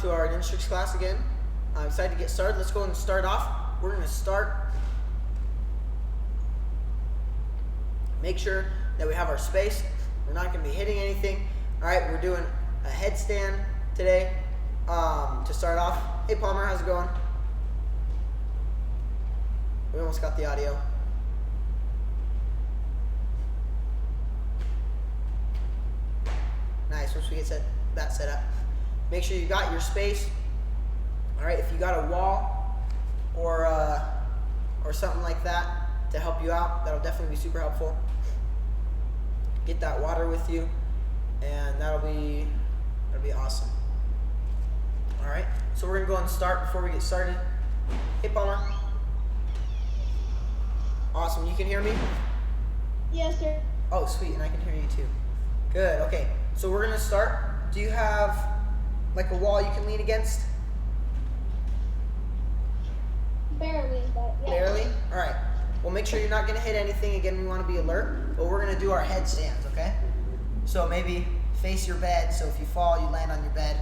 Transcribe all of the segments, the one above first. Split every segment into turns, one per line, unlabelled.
to our Trix class again. I'm excited to get started. Let's go and start off. We're going to start. Make sure that we have our space. We're not going to be hitting anything. All right, we're doing a headstand today to start off. Hey Palmer, how's it going? We almost got the audio. Nice. Once we get that set up, make sure you got your space. All right, if you got a wall or something like that to help you out, that'll definitely be super helpful. Get that water with you, and that'll be awesome. All right, so we're gonna go and start before we get started. Hey Palmer. Awesome. You can hear me?
Yes, sir.
Oh, sweet, and I can hear you too. Good. Okay, so we're gonna start. Do you have like a wall you can lean against?
Barely, but yeah.
Barely? All right. Well, make sure you're not gonna hit anything. Again, we want to be alert, but we're gonna do our headstands, okay? So maybe face your bed. So if you fall, you land on your bed.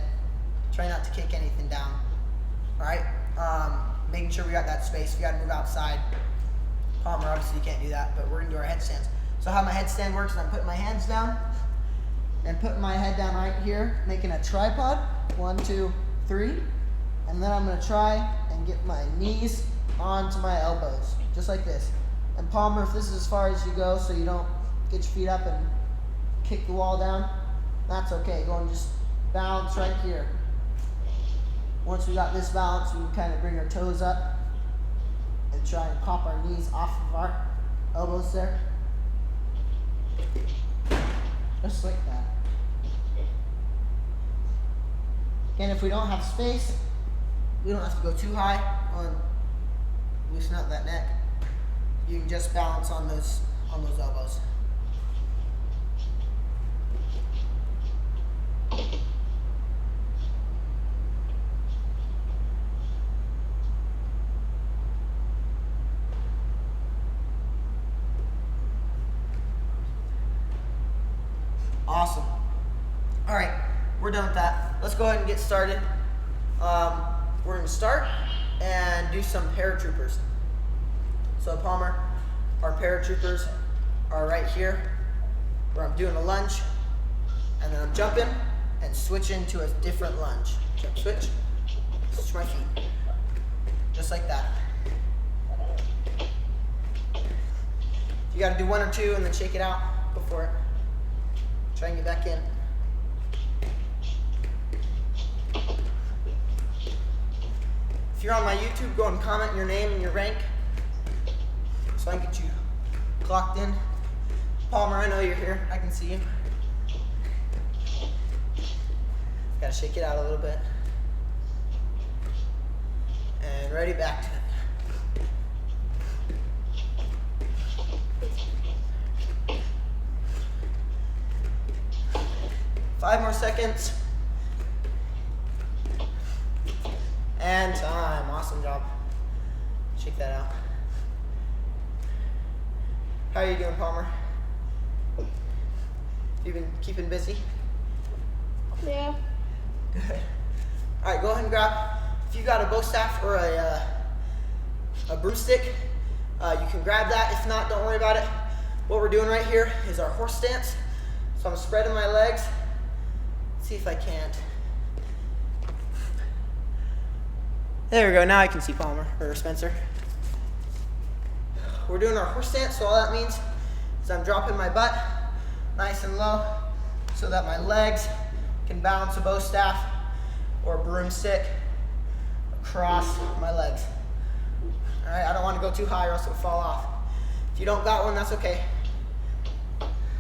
Try not to kick anything down. All right. Making sure we got that space. If you gotta move outside, Palmer, obviously you can't do that, but we're gonna do our headstands. So how my headstand works is I'm putting my hands down and putting my head down right here, making a tripod. 1, 2, 3. And then I'm gonna try and get my knees onto my elbows, just like this. And Palmer, if this is as far as you go so you don't get your feet up and kick the wall down, that's okay. Go and just balance right here. Once we got this balance, we can kind of bring our toes up and try and pop our knees off of our elbows there. Just like that. Again, if we don't have space, we don't have to go too high on loosen up that neck. You can just balance on those elbows. Awesome. All right, we're done with that. Let's go ahead and get started. We're going to start and do some paratroopers. So Palmer, our paratroopers are right here, where I'm doing a lunge, and then I'm jumping and switching to a different lunge. Jump, switch my feet, just like that. You got to do 1 or 2 and then shake it out before it. Try and get back in. If you're on my YouTube, go and comment your name and your rank so I can get you clocked in. Palmer, I know you're here. I can see you. Gotta shake it out a little bit. And ready, back to it. 5 more seconds. And time. Awesome job. Shake that out. How are you doing, Palmer? You been keeping busy?
Yeah.
Good. All right, go ahead and grab. If you got a bow staff or a broomstick, you can grab that. If not, don't worry about it. What we're doing right here is our horse stance. So I'm spreading my legs. Let's see if I can't. There we go. Now I can see Palmer or Spencer. We're doing our horse stance, so all that means is I'm dropping my butt nice and low so that my legs can balance a bow staff or a broomstick across my legs. All right, I don't want to go too high or else it'll fall off. If you don't got one, that's okay.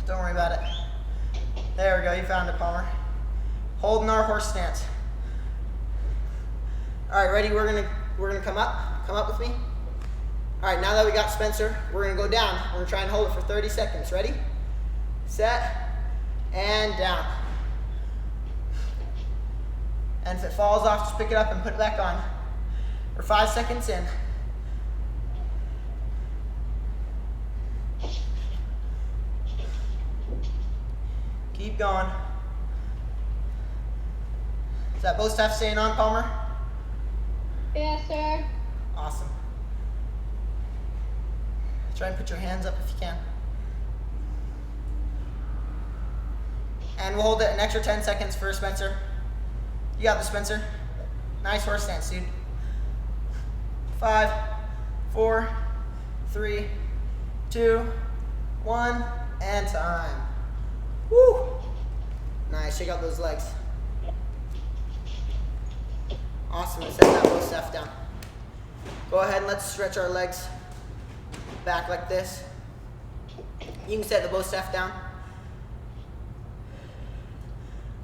Don't worry about it. There we go. You found it, Palmer. Holding our horse stance. All right, ready? We're gonna come up. Come up with me. All right, now that we got Spencer, we're gonna go down. We're gonna try and hold it for 30 seconds. Ready? Set, and down. And if it falls off, just pick it up and put it back on. We're 5 seconds in. Keep going. Is that bow staff staying on, Palmer?
Yes, sir.
Awesome. Try and put your hands up if you can. And we'll hold it an extra 10 seconds for Spencer. You got this, Spencer. Nice horse stance, dude. 5, 4, 3, 2, 1, and time. Woo! Nice, shake out those legs. Awesome, set that bow staff down. Go ahead and let's stretch our legs back like this. You can set the bow staff down.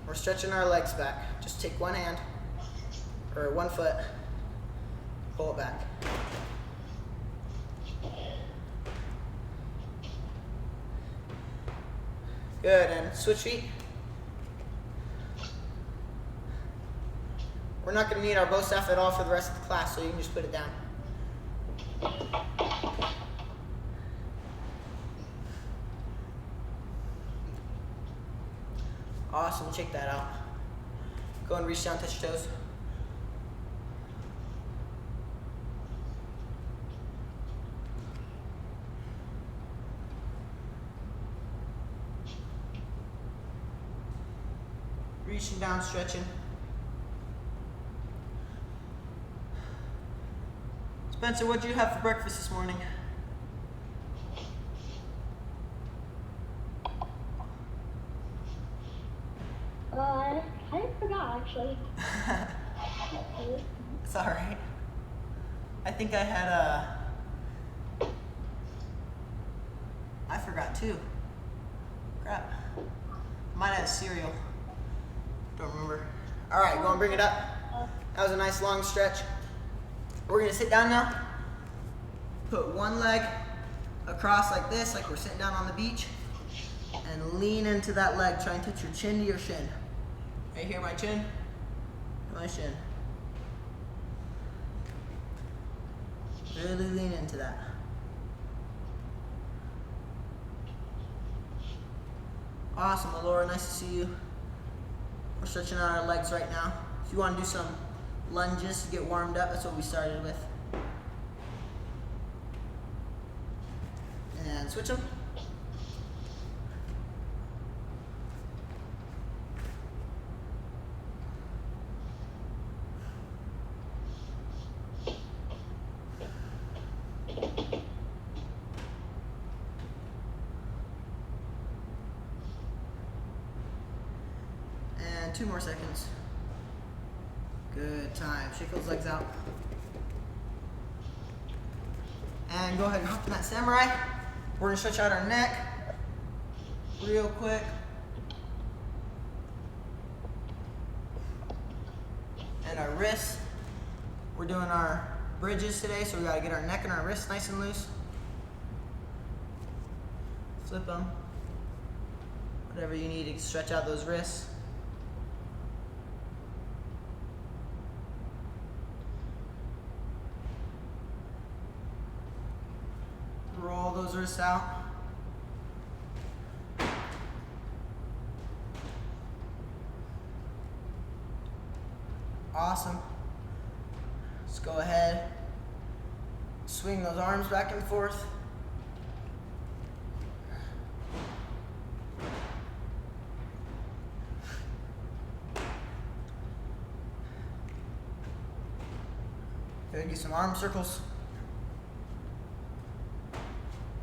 We're stretching our legs back. Just take one hand, or one foot, pull it back. Good, and switch feet. We're not going to need our bow staff at all for the rest of the class, so you can just put it down. Awesome, check that out. Go and reach down, touch your toes. Reaching down, stretching. Spencer, what did you have for breakfast this morning?
I forgot actually.
It's all right. I think I had I forgot too. Crap. Might have cereal. Don't remember. All right, go and bring it up. That was a nice long stretch. We're gonna sit down now. Put one leg across like this, like we're sitting down on the beach, and lean into that leg. Try and touch your chin to your shin. Right here, my chin, my shin. Really lean into that. Awesome, Laura, nice to see you. We're stretching out our legs right now. If you want to do some lunges to get warmed up, that's what we started with. And switch them. And 2 more seconds. Good time. Shake those legs out. And go ahead and hop in that samurai. We're gonna stretch out our neck real quick. And our wrists. We're doing our bridges today, so we gotta get our neck and our wrists nice and loose. Flip them. Whatever you need to stretch out those wrists. Roll those wrists out. Awesome. Let's go ahead. Swing those arms back and forth. Good, get some arm circles.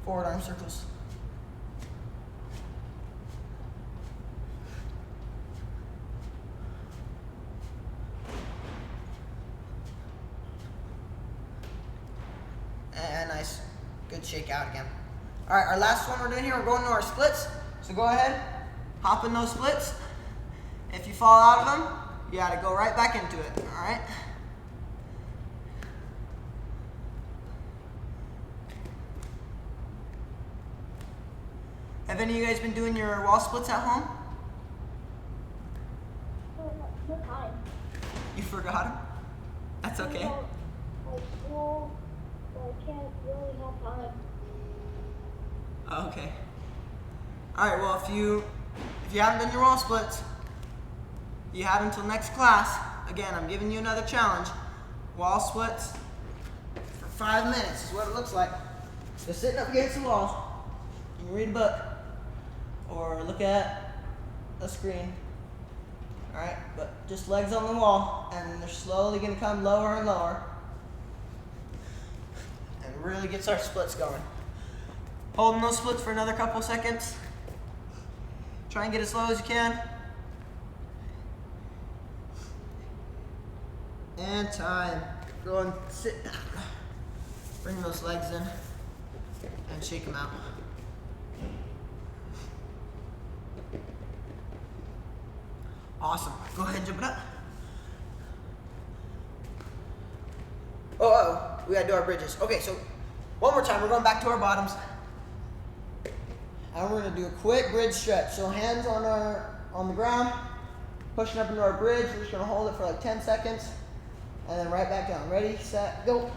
Forward arm circles. And nice, good shake out again. All right, our last one we're doing here, we're going to our splits. So go ahead, hop in those splits. If you fall out of them, you gotta go right back into it, all right? Have any of you guys been doing your wall splits at home?
No time.
You forgot them? That's okay.
I can't really have time.
Okay. All right. Well, if you haven't done your wall splits, You have until next class. Again, I'm giving you another challenge. Wall splits for 5 minutes is what it looks like. Just sitting up against the wall. You can read a book or look at a screen. All right, but just legs on the wall, and they're slowly going to come lower and lower, and really gets our splits going. Holding those splits for another couple seconds. Try and get as low as you can. And time. Go and sit down. Bring those legs in and shake them out. Awesome. Go ahead and jump it up. Oh, we gotta do our bridges. Okay, so one more time. We're going back to our bottoms. And we're gonna do a quick bridge stretch. So hands on the ground, pushing up into our bridge. We're just gonna hold it for like 10 seconds, and then right back down. Ready, set, go.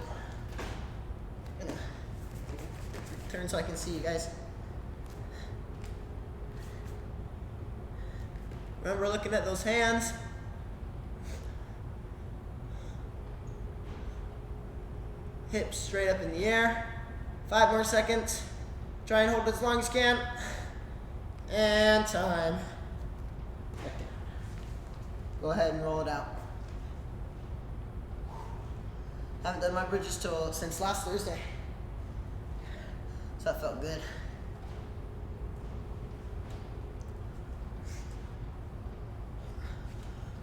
Turn so I can see you guys. Remember looking at those hands. Hips straight up in the air. 5 more seconds. Try and hold it as long as you can. And time. Go ahead and roll it out. Haven't done my bridges since last Thursday. So that felt good.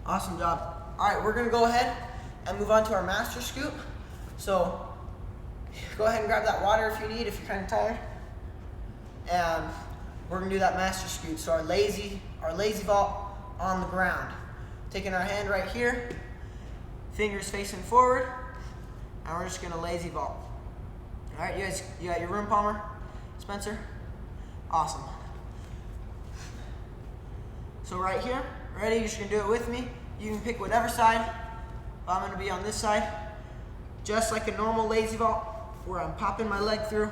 Awesome job. All right, we're gonna go ahead and move on to our master scoop. So go ahead and grab that water if you need, if you're kind of tired. And we're gonna do that master scoop. So our lazy vault on the ground. Taking our hand right here, fingers facing forward, and we're just gonna lazy vault. All right, you guys, you got your room, Palmer, Spencer? Awesome. So right here, ready? You're just gonna do it with me. You can pick whatever side. I'm gonna be on this side, just like a normal lazy vault, where I'm popping my leg through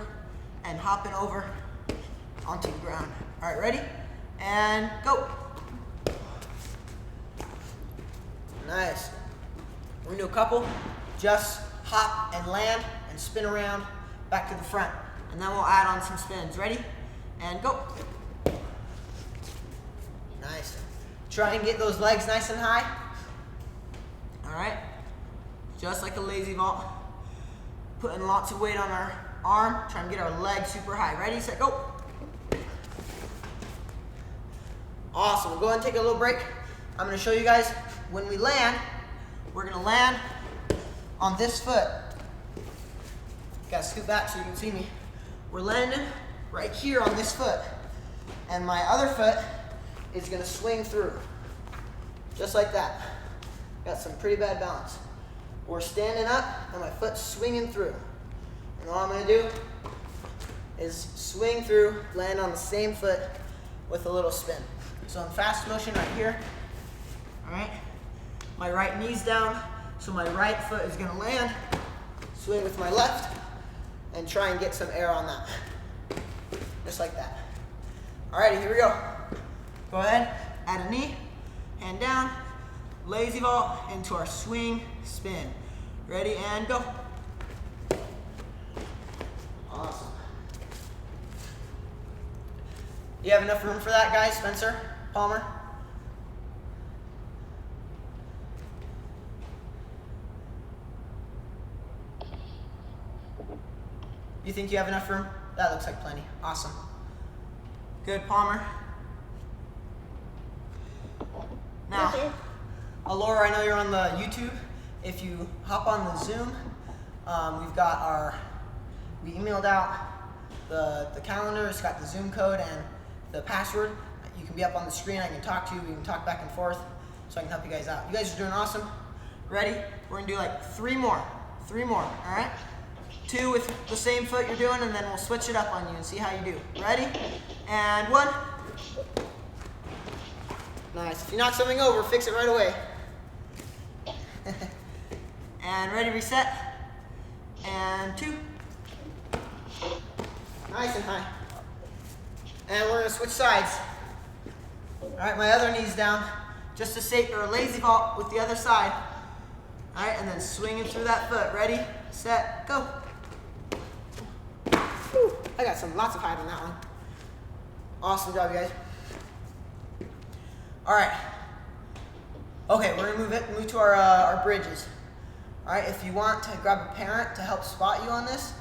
and hopping over onto the ground. All right, ready? And go. Nice. We're gonna do a couple. Just hop and land and spin around back to the front. And then we'll add on some spins. Ready? And go. Nice. Try and get those legs nice and high. All right. Just like a lazy vault. Putting lots of weight on our arm. Try and get our legs super high. Ready, set, go. Awesome. We'll go ahead and take a little break. I'm going to show you guys when we land. We're going to land on this foot. Got to scoot back so you can see me. We're landing right here on this foot. And my other foot is going to swing through. Just like that. Got some pretty bad balance. We're standing up and my foot's swinging through. And all I'm going to do is swing through, land on the same foot with a little spin. So in fast motion right here, all right, my right knee's down, so my right foot is going to land, swing with my left, and try and get some air on that. Just like that. All righty, here we go. Go ahead, add a knee, hand down, lazy vault into our swing spin. Ready, and go. Awesome. You have enough room for that, guys? Spencer, Palmer? You think you have enough room? That looks like plenty. Awesome. Good, Palmer. Now, Laura, I know you're on the YouTube. If you hop on the Zoom, we emailed out the calendar. It's got the Zoom code and the password. You can be up on the screen. I can talk to you. We can talk back and forth so I can help you guys out. You guys are doing awesome. Ready? We're going to do like 3 more. 3 more, all right? 2 with the same foot you're doing, and then we'll switch it up on you and see how you do. Ready? And 1. Nice. If you knock something over, fix it right away. And ready, reset. And 2. Nice and high. And we're gonna switch sides. All right, my other knee's down. just a safe or a lazy vault with the other side. All right, and then swinging through that foot. Ready, set, go. Whew, I got lots of height on that one. Awesome job, you guys. All right. Okay, we're gonna move to our bridges. All right, if you want to grab a parent to help spot you on this,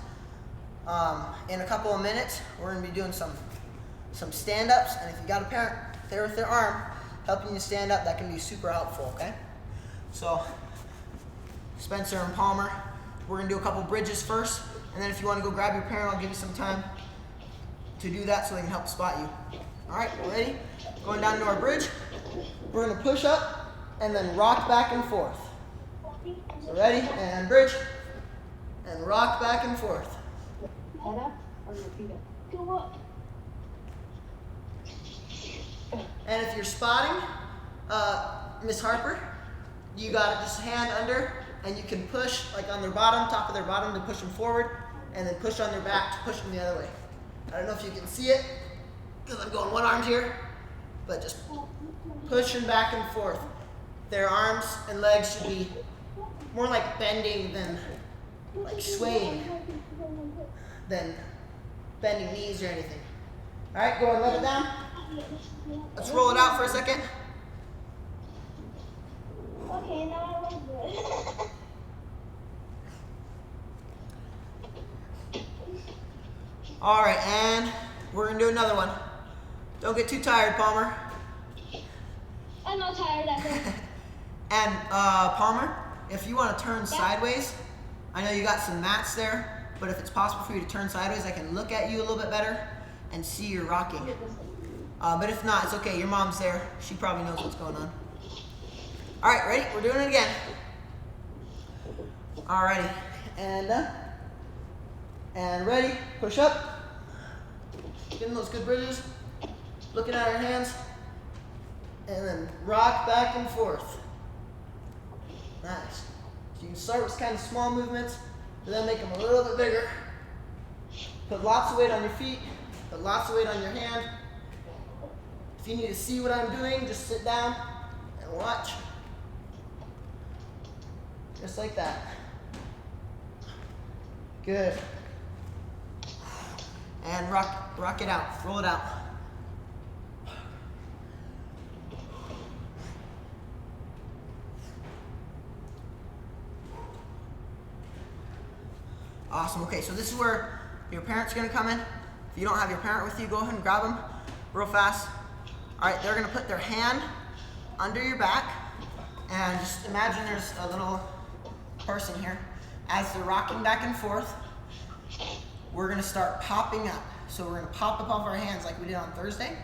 in a couple of minutes, we're gonna be doing some stand-ups, and if you got a parent there with their arm helping you stand up, that can be super helpful, okay? So, Spencer and Palmer, we're gonna do a couple bridges first, and then if you wanna go grab your parent, I'll give you some time to do that so they can help spot you. All right, ready? Going down to our bridge, we're gonna push up and then rock back and forth. So ready, and bridge, and rock back and forth.
Head up or repeat it? Go up.
And if you're spotting Miss Harper, you got just hand under, and you can push like on their bottom, top of their bottom to push them forward, and then push on their back to push them the other way. I don't know if you can see it, because I'm going one arm here, but just pushing back and forth. Their arms and legs should be more like bending than like swaying, than bending knees or anything. All right, go and let it down. Let's roll it out for a second.
Okay, now I like it.
All right, and we're gonna do another one. Don't get too tired, Palmer.
I'm not tired of it.
And Palmer, if you want to turn sideways, I know you got some mats there, but if it's possible for you to turn sideways, I can look at you a little bit better and see you're rocking. But if not, it's okay. Your mom's there. She probably knows what's going on. All right, ready? We're doing it again. All righty, and ready. Push up. Getting those good bridges. Looking at our hands, and then rock back and forth. Nice. So you can start with kind of small movements, but then make them a little bit bigger. Put lots of weight on your feet. Put lots of weight on your hand. If you need to see what I'm doing, just sit down and watch. Just like that. Good. And rock it out. Roll it out. Awesome. Okay, so this is where your parent's going to come in. If you don't have your parent with you, go ahead and grab them real fast. All right, they're going to put their hand under your back, and just imagine there's a little person here. As they're rocking back and forth, we're going to start popping up. So we're going to pop up off our hands like we did on Thursday.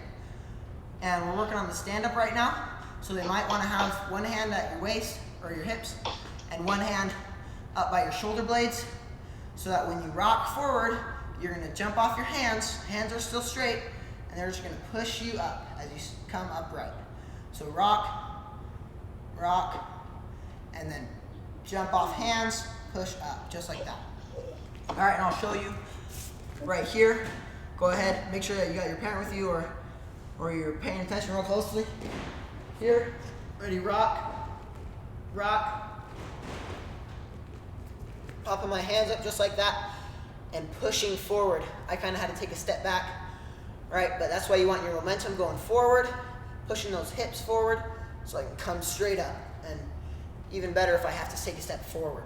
And we're working on the stand-up right now. So they might want to have one hand at your waist or your hips and one hand up by your shoulder blades, so that when you rock forward, you're going to jump off your hands. Hands are still straight, and they're just going to push you up as you come upright. So rock, rock, and then jump off hands, push up, just like that. All right, and I'll show you right here. Go ahead, make sure that you got your parent with you, or you're paying attention real closely. Here, ready, rock, rock. Popping my hands up just like that and pushing forward. I kind of had to take a step back, right? But that's why you want your momentum going forward, pushing those hips forward so I can come straight up. And even better if I have to take a step forward.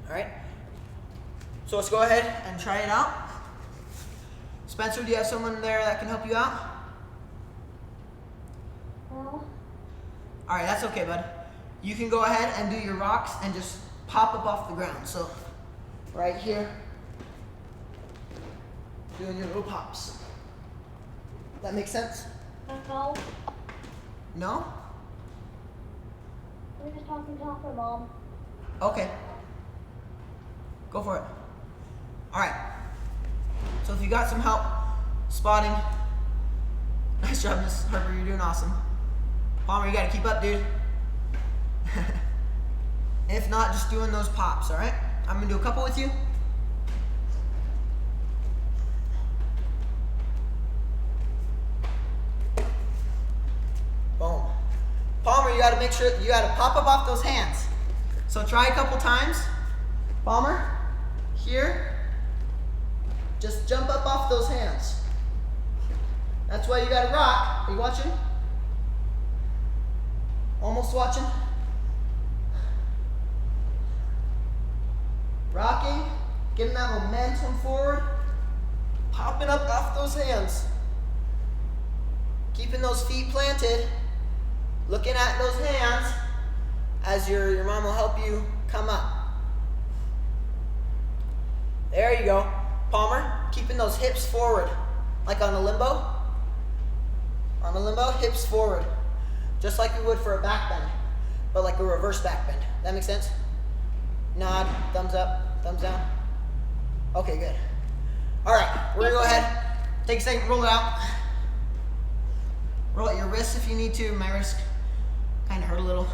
All right? So let's go ahead and try it out. Spencer, do you have someone there that can help you out?
No.
All right, that's okay, bud. You can go ahead and do your rocks and just pop up off the ground. So right here, doing your little pops. That makes sense?
No.
No?
We're just talking to her mom.
Okay. Go for it. All right. So if you got some help spotting, nice job, Miss Harper. You're doing awesome. Palmer, you got to keep up, dude. If not, just doing those pops, all right? I'm going to do a couple with you. Boom. gotta make sure you gotta pop up off those hands. So try a couple times. Palmer, here. Just jump up off those hands. That's why you gotta rock. Are you watching? Almost watching? Rocking, getting that momentum forward, popping up off those hands. Keeping those feet planted, looking at those hands as your mom will help you come up. There you go. Palmer, keeping those hips forward, like on a limbo. On a limbo, hips forward. Just like we would for a back bend, but like a reverse back bend. That makes sense? Nod, thumbs up, thumbs down. Okay, good. All right, we're gonna go ahead, take a second, roll it out. Roll out your wrists if you need to. My wrist kind of hurt a little.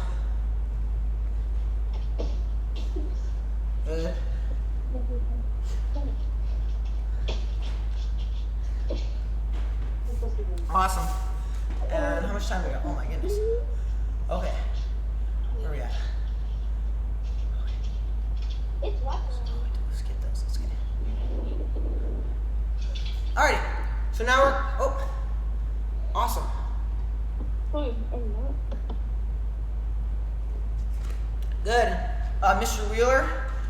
Good. Awesome. And how much time we got? Oh my goodness. Okay. Where are we at?
It's what?
Let's get those. Let's get it. Alrighty. So now we're. Oh. Awesome. Good. Mr. Wheeler,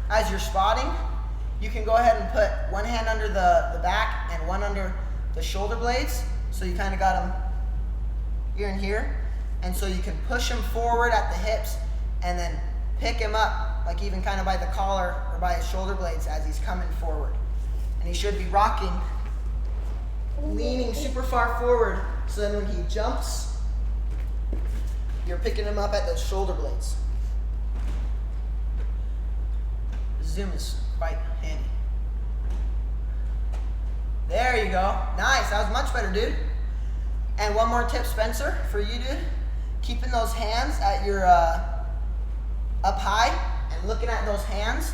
as you're spotting, you can go ahead and put one hand under the back and one under the shoulder blades. So you kind of got them here and here. And so you can push him forward at the hips and then pick him up, like even kind of by the collar or by his shoulder blades as he's coming forward. And he should be rocking, leaning super far forward, so then when he jumps, you're picking him up at those shoulder blades. Zoom is quite handy. There you go. Nice. That was much better, dude. And one more tip, Spencer, for you, dude. Keeping those hands at your up high and looking at those hands.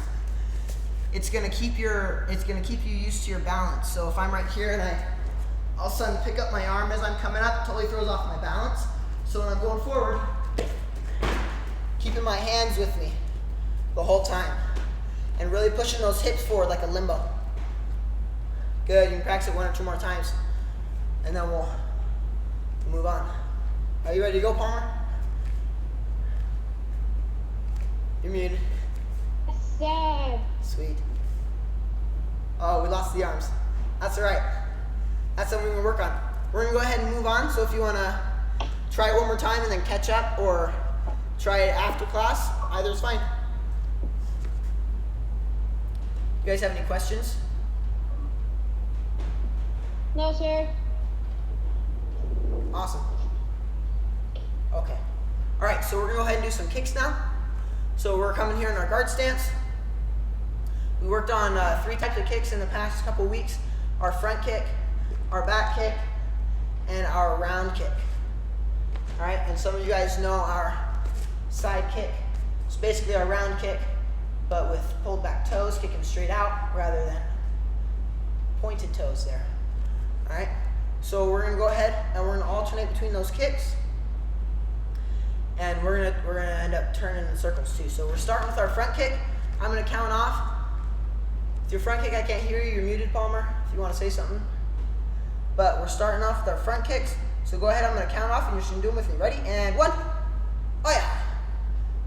It's gonna keep you used to your balance. So if I'm right here and I all of a sudden pick up my arm as I'm coming up, it totally throws off my balance. So when I'm going forward, keeping my hands with me the whole time and really pushing those hips forward like a limbo. Good, you can practice it one or two more times and then we'll move on. Are you ready to go, Palmer? You're muted.
Sad.
Sweet. Oh, we lost the arms. That's all right. That's something we can work on. We're gonna go ahead and move on. So if you wanna try it one more time and then catch up, or try it after class, either is fine. You guys have any questions?
No, sir.
Awesome. Okay. All right, so we're gonna go ahead and do some kicks now. So we're coming here in our guard stance. We worked on 3 types of kicks in the past couple weeks: our front kick, our back kick, and our round kick. All right, and some of you guys know our side kick. It's basically our round kick, but with pulled back toes, kicking straight out rather than pointed toes there. All right, so we're gonna go ahead and we're gonna alternate between those kicks, and we're gonna end up turning in circles too. So we're starting with our front kick. I'm gonna count off. With your front kick, I can't hear you. You're muted, Palmer, if you want to say something. But we're starting off with our front kicks. So go ahead, I'm gonna count off and you're just gonna do them with me. Ready? And 1. Oh yeah.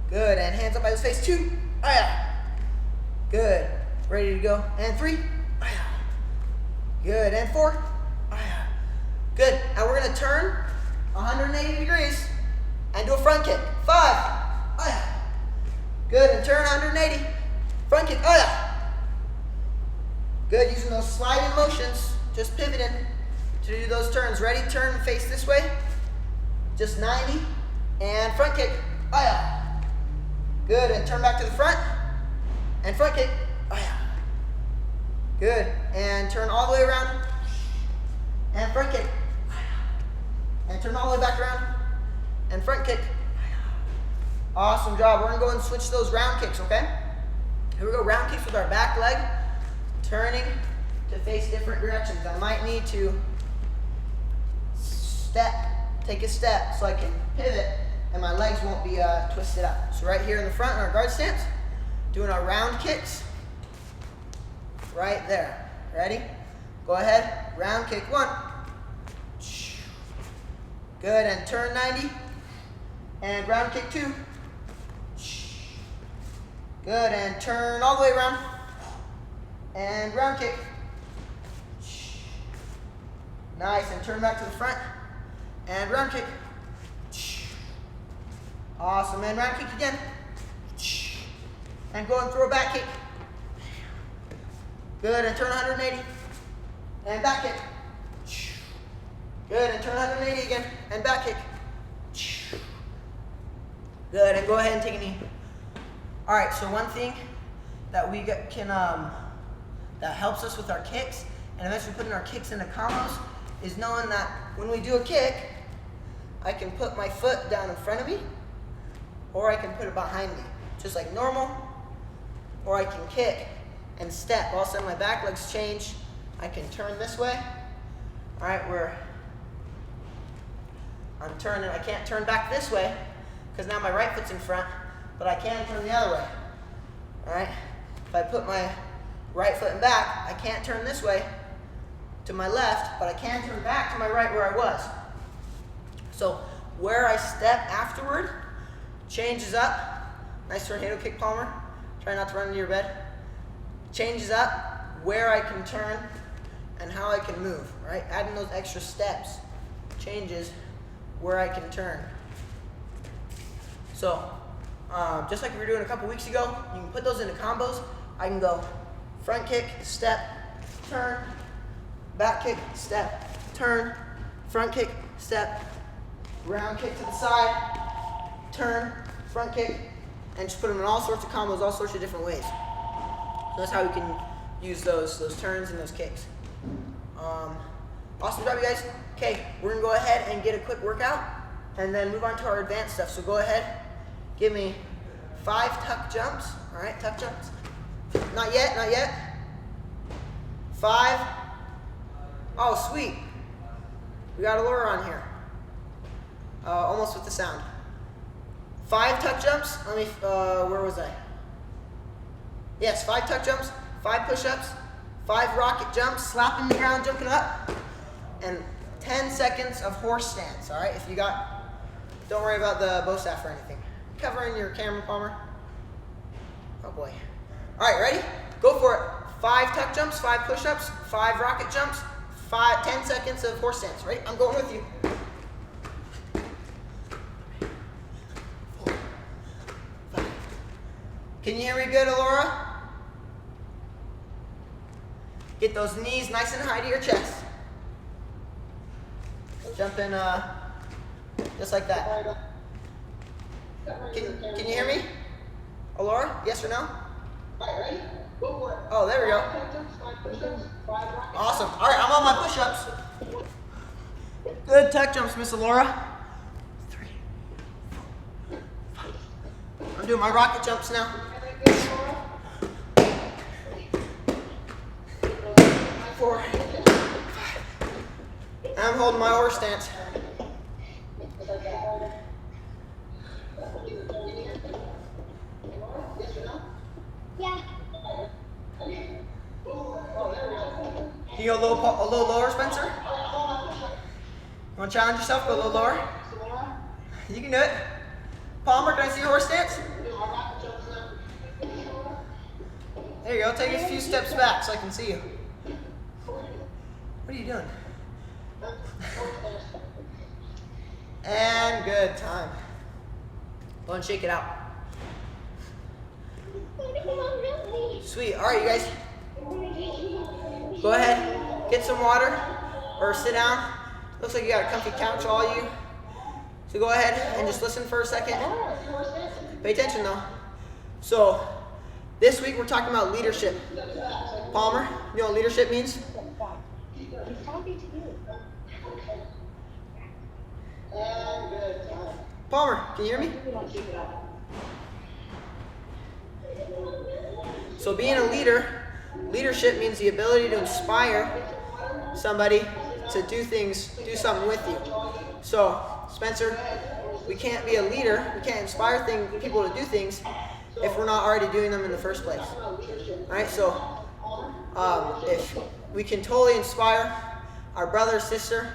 Good. And hands up by his face. 2. Oh yeah. Good. Ready to go. And 3. Oh yeah. Good. And 4. Oh yeah. Good. And we're gonna turn 180 degrees and do a front kick. 5. Oh yeah. Good. And turn 180. Front kick. Oh yeah. Good. Using those sliding motions, just pivoting to do those turns. Ready? Turn and face this way. Just 90. And front kick. Oh yeah. Good. And turn back to the front. And front kick. Oh yeah. Good. And turn all the way around. And front kick. Oh yeah. And turn all the way back around. And front kick. Oh yeah. Awesome job. We're going to go and switch those round kicks, okay? Here we go. Round kicks with our back leg. Turning to face different directions. I might need to take a step so I can pivot and my legs won't be twisted up. So right here in the front in our guard stance, doing our round kicks. Right there. Ready? Go ahead. Round kick 1. Good, and turn 90. And round kick 2. Good, and turn all the way around. And round kick. Nice, and turn back to the front. And round kick. Awesome, and round kick again. And go and throw a back kick. Good, and turn 180. And back kick. Good, and turn 180 again. And back kick. Good, and go ahead and take a knee. All right, so one thing that we can, that helps us with our kicks, and eventually putting our kicks into combos, is knowing that when we do a kick, I can put my foot down in front of me, or I can put it behind me, just like normal, or I can kick and step. All of a sudden my back legs change. I can turn this way. All right, where I'm turning, I can't turn back this way because now my right foot's in front, but I can turn the other way. All right, if I put my right foot in back, I can't turn this way to my left, but I can turn back to my right where I was. So where I step afterward changes up. Nice tornado kick, Palmer. Try not to run into your bed. Changes up where I can turn and how I can move, right? Adding those extra steps changes where I can turn. So just like we were doing a couple weeks ago, you can put those into combos. I can go front kick, step, turn, back kick, step, turn, front kick, step, round kick to the side, turn, front kick, and just put them in all sorts of combos, all sorts of different ways. So that's how we can use those turns and those kicks. Awesome job, you guys. Okay, we're gonna go ahead and get a quick workout and then move on to our advanced stuff. So go ahead, give me 5 tuck jumps. All right, tuck jumps. Not yet, not yet. 5. Oh, sweet. We got a lure on here. Almost with the sound. 5 tuck jumps. Let me, where was I? Yes, 5 tuck jumps, 5 push-ups, 5 rocket jumps, slapping the ground, jumping up, and 10 seconds of horse stance, all right? If you got, don't worry about the bow staff or anything. Covering your camera, Palmer. Oh boy. All right, ready? Go for it. 5 tuck jumps, 5 push-ups, 5 rocket jumps, 10 seconds of horse stance. Ready? I'm going with you. 4, 5. Can you hear me good, Alora? Get those knees nice and high to your chest. Jump in just like that. Can you hear me? Alora, yes or no?
Ready? Go for it.
Oh, there we go. Awesome. All right, I'm on my push-ups. Good tuck jumps, Miss Alora. 3, 4, 5. I'm doing my rocket jumps now. 4, 5. I'm holding my horse stance.
Yeah.
Can you go a little lower, Spencer? You want to challenge yourself? Go a little lower? You can do it. Palmer, can I see your horse stance? There you go. Take a few steps back so I can see you. What are you doing? And good time. Go and shake it out. Sweet. All right, you guys. Go ahead, get some water, or sit down. Looks like you got a comfy couch, all of you. So go ahead and just listen for a second. Pay attention though. So this week we're talking about leadership. Palmer, you know what leadership means? Palmer, can you hear me? So being a leader, leadership means the ability to inspire somebody to do something with you. So, Spencer, we can't be a leader, we can't inspire people to do things if we're not already doing them in the first place. Alright, so if we can totally inspire our brother or sister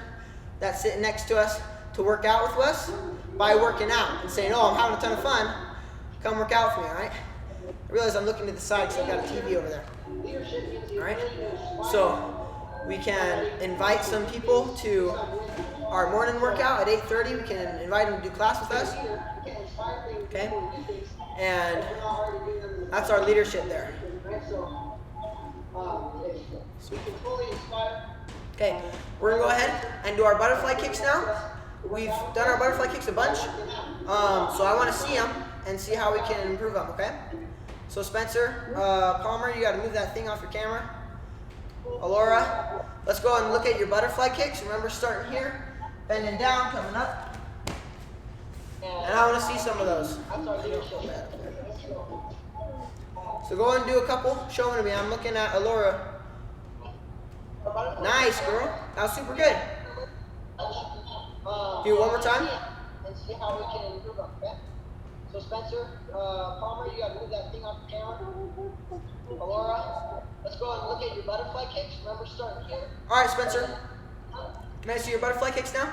that's sitting next to us to work out with us by working out and saying, oh, I'm having a ton of fun, come work out with me, alright? I realize I'm looking to the side because I've got a TV over there. Alright, so we can invite some people to our morning workout at 8:30. We can invite them to do class with us. Okay? And that's our leadership there. Okay, we're going to go ahead and do our butterfly kicks now. We've done our butterfly kicks a bunch. So I want to see them and see how we can improve them, okay? So Spencer, Palmer, you got to move that thing off your camera. Alora, let's go and look at your butterfly kicks. Remember, starting here, bending down, coming up. And I want to see some of those. So go and do a couple. Show them to me. I'm looking at Alora. Nice, girl. That was super good. Do it one more time.
And see how we can improve them, okay? So Spencer, Palmer, you got to move that thing off the camera. Alora, let's go and look at your butterfly kicks. Remember, starting here.
All right, Spencer. Can I see your butterfly kicks now?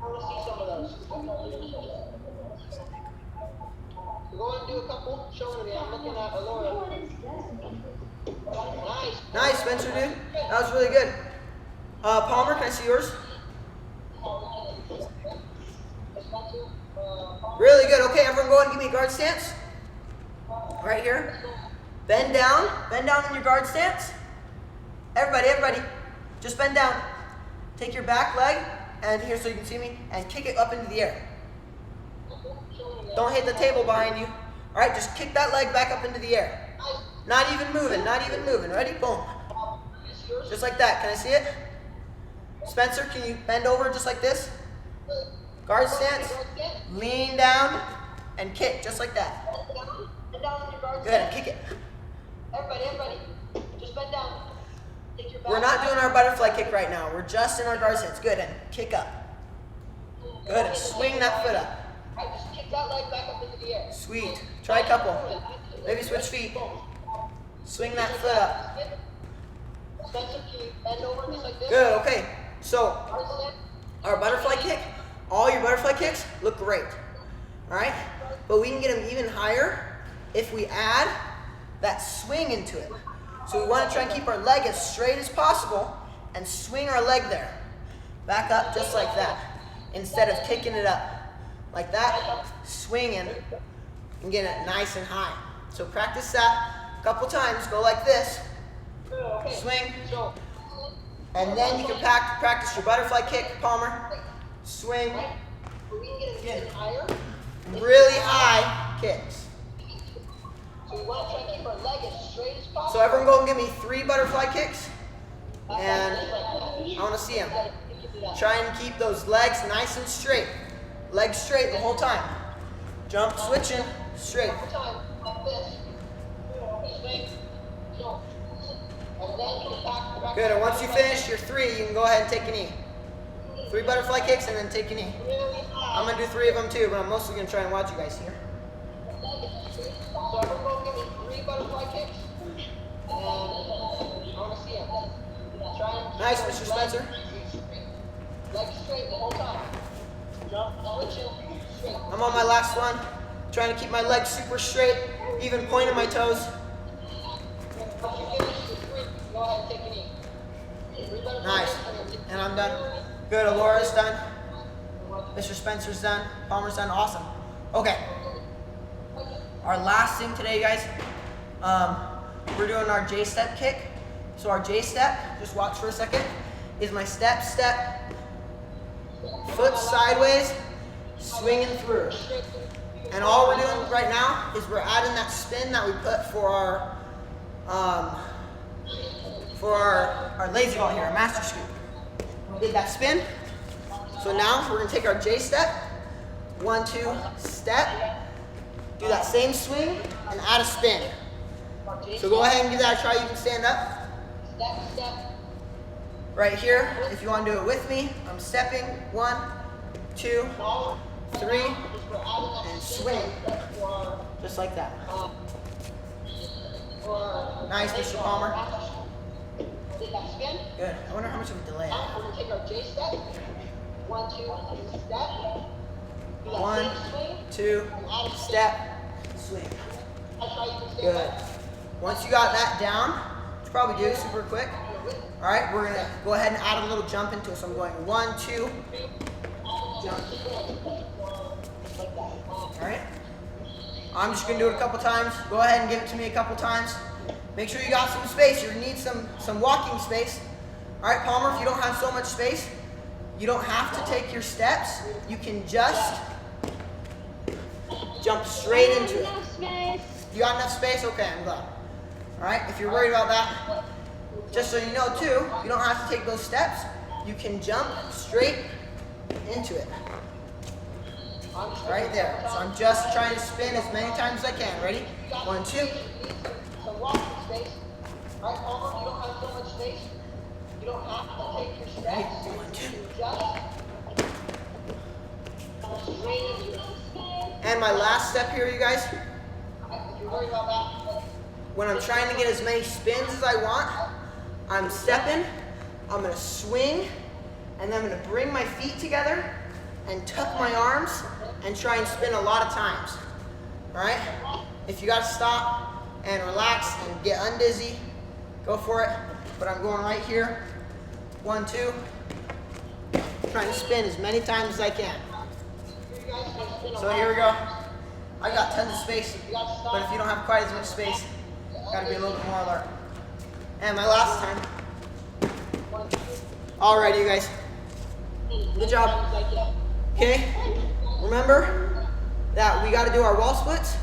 I want to see some of those. So go and do a couple. Show them to me. I'm looking at Alora. Nice.
Nice, Spencer, dude. That was really good. Palmer, can I see yours? Really good. Okay, everyone go ahead and give me a guard stance. Right here. Bend down in your guard stance. Everybody, just bend down. Take your back leg, and here so you can see me, and kick it up into the air. Don't hit the table behind you. All right, just kick that leg back up into the air. Not even moving. Ready? Boom. Just like that. Can I see it? Spencer, can you bend over just like this? Guard stance. Lean down and kick just like that. Good. And kick it.
Everybody, just bend down. Take your back.
We're not doing our butterfly kick right now. We're just in our guard stance. Good. And kick up. Good. And swing that foot up.
Right, just kick that leg back up into the air.
Sweet. Try a couple. Maybe switch feet. Swing that foot up.
Spencer, can you bend over just like this?
Good. Okay. So our butterfly kick, all your butterfly kicks look great. All right? But we can get them even higher if we add that swing into it. So we want to try and keep our leg as straight as possible and swing our leg there. Back up just like that. Instead of kicking it up. Like that, swinging and getting it nice and high. So practice that a couple times. Go like this. Swing. And then you can practice your butterfly kick, Palmer. Swing. Get really high kicks.
So we want to try and keep our leg as straight as possible.
So everyone go and give me 3 butterfly kicks. And I want to see them. Try and keep those legs nice and straight. Legs straight the whole time. Jump, switching, straight. Good, and once you finish your 3, you can go ahead and take a knee. 3 butterfly kicks and then take a knee. I'm going to do 3 of them too, but I'm mostly going to try and watch you guys here.
So everyone give me 3 butterfly kicks. And I want to see them. Try and
Nice, Mr. Spencer.
leg straight the whole time. Jump, switching, straight.
I'm on my last one. Trying to keep my legs super straight, even pointing my toes.
Once you finish your 3, go ahead and take a knee. 3 butterfly
Nice.
kicks and then take
And I'm done. Good, Alora's done. Mr. Spencer's done. Palmer's done. Awesome. Okay. Our last thing today, guys, we're doing our J-step kick. So our J-step, just watch for a second, is my step, foot sideways, swinging through. And all we're doing right now is we're adding that spin that we put for our lazy ball here, our master scoop. We did that spin. So now we're gonna take our J-step, 1, 2, step, do that same swing, and add a spin. So go ahead and give that a try. You can stand up. Right here, if you want to do it with me, I'm stepping, 1, 2, 3,
is we're adding that
and
spin
swing.
for,
Just like that.
for
Nice, Mr. Palmer.
Did that spin?
Good. I wonder how much of a delay I
Now
have.
we're gonna take our J step. 1, 2, and step. Do that
1,
same swing,
2,
and add a spin.
step, swing.
That's how you can stay
Good.
back.
Once you got that down, which you probably do super quick. All right, we're gonna go ahead and add a little jump into it. So I'm going 1, 2, jump. All right. I'm just gonna do it a couple times. Go ahead and give it to me a couple times. Make sure you got some space. You're gonna need some walking space. All right, Palmer, if you don't have so much space, you don't have to take your steps. You can just jump straight into it. You got enough space? Okay, I'm glad. All right, if you're worried about that, just so you know too, you don't have to take those steps. You can jump straight into it. Right there. So I'm just trying to spin as many times as I can. Ready? 1, 2.
Some walking space. All right, Palmer, you don't have so much space. You don't have to take your steps.
1, 2.
You just straight into it.
And my last step here, you guys,
If you're worried about that,
when I'm trying to get as many spins as I want, I'm stepping, I'm gonna swing, and then I'm gonna bring my feet together and tuck my arms and try and spin a lot of times. All right? If you gotta stop and relax and get undizzy, go for it. But I'm going right here. 1, 2. Trying to spin as many times as I can. So here we go. I got tons of space, but if you don't have quite as much space, gotta be a little bit more alert. And my last time. Alrighty, you guys. Good job. Okay? Remember that we gotta do our wall splits.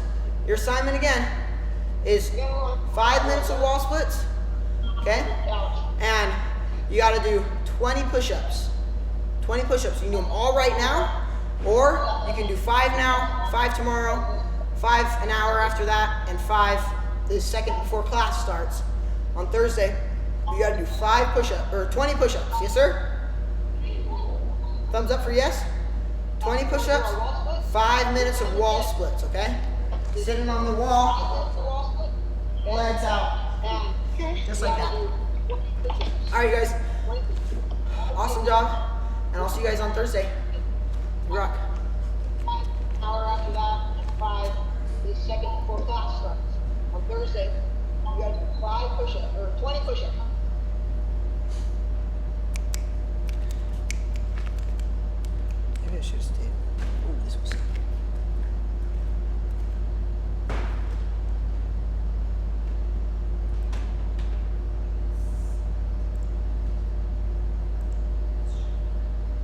Your assignment again is 5 minutes of wall splits. Okay? And you gotta do 20 push-ups. 20 push-ups. You can do them all right now, or you can do 5 now, 5 tomorrow, 5 an hour after that, and 5 the second before class starts. On Thursday, you gotta do 5 push-ups, or 20 push-ups. Yes, sir? Thumbs up for yes? 20 push-ups, 5 minutes of wall splits, okay? Sitting on the wall, legs out, just like that. All right, you guys. Awesome job, and I'll see you guys on Thursday. You rock.
Hour after that, 5 the second before class starts. On Thursday, you gotta do 5 push-ups, or 20 push-ups.